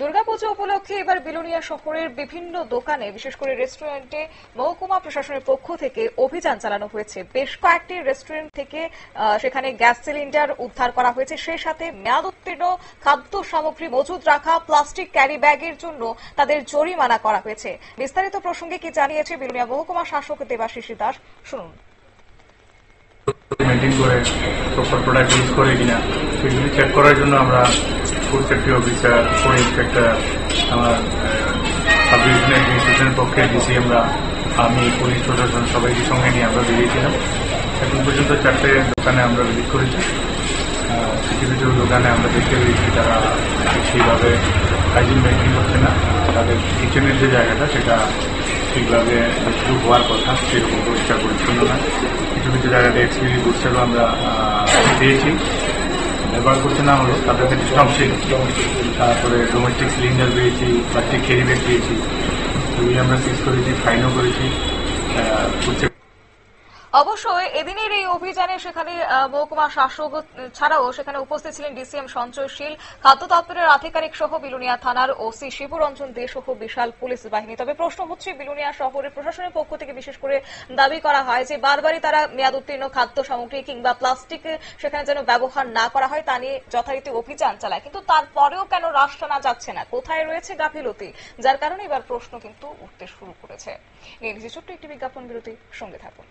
দুর্গাপুজো উপলক্ষে এবার বিলোনিয়া শহরের বিভিন্ন দোকানে বিশেষ করে রেস্টুরেন্টে মহকুমা প্রশাসনের পক্ষ থেকে অভিযান চালানো হয়েছে। বেশ কয়েকটি রেস্টুরেন্ট থেকে সেখানে গ্যাস সিলিন্ডার উদ্ধার করা হয়েছে, সেই সাথে মেয়াদোত্তীর্ণ খাদ্য সামগ্রী মজুদ রাখা প্লাস্টিক ক্যারি ব্যাগের জন্য তাদের জরিমানা করা হয়েছে। বিস্তারিত প্রসঙ্গে কি জানিয়েছে বিলোনিয়া মহকুমা শাসক দেবাশিস দাস, শুনুন। মেনটেন করে প্রপার প্রোডাক্ট ইউজ করে কিনা সেগুলি চেক করার জন্য আমরা food safety officer, food inspector, আমার সাব ডিভিশনাল অ্যাডমিনিস্ট্রেশনের পক্ষে ডিসি, আমি পুলিশ প্রশাসন সবাইকে সঙ্গে নিয়ে আমরা বেরিয়েছিলাম। এখন পর্যন্ত 4টে দোকানে আমরা ভিজিট করেছি। কিছু কিছু দোকানে আমরা দেখতে পেয়েছি তারা সেইভাবে হাইজিন মেনটেন করছে না, তাদের কিচেনের যে জায়গাটা সেটা ঠিকভাবে শুরু হওয়ার কথা সেরকম পরিষ্কার পরিচ্ছন্ন না। কিছু কিছু জায়গাতে এক্সপিরি গুডসেরও আমরা পেয়েছি, ব্যবহার করছে না হলো তাদেরকে ডিস্টার্বশীল। তারপরে ডোমেস্টিক সিলিন্ডার পেয়েছি, প্লাস্টিক ক্যারি ব্যাগ পেয়েছি, সেগুলি আমরা সিজ করেছি, ফাইনও করেছি। অবশ্যই এদিনের এই অভিযানে সেখানে মহকুমা শাসক ছাড়াও সেখানে উপস্থিত ছিলেন ডিসিএম সঞ্চয়শীল, খাদ্য দপ্তরের আধিকারিক সহ বিলোনিয়া থানার ওসি শিবরঞ্জন দে সহ বিশাল পুলিশ বাহিনী। তবে প্রশ্ন হচ্ছে, বিলোনিয়া শহরের প্রশাসনের পক্ষ থেকে বিশেষ করে দাবি করা হয় যে বারবারই তারা মেয়াদ উত্তীর্ণ খাদ্য সামগ্রী কিংবা প্লাস্টিক সেখানে যেন ব্যবহার না করা হয় তা নিয়ে যথারীতি অভিযান চালায়, কিন্তু তারপরেও কেন রাশ টানা যাচ্ছে না, কোথায় রয়েছে গাফিলতি, যার কারণে এবার প্রশ্ন কিন্তু উঠতে শুরু করেছে। নিয়ে ছোট্ট একটি বিজ্ঞাপন বিরতি, সঙ্গে থাকুন।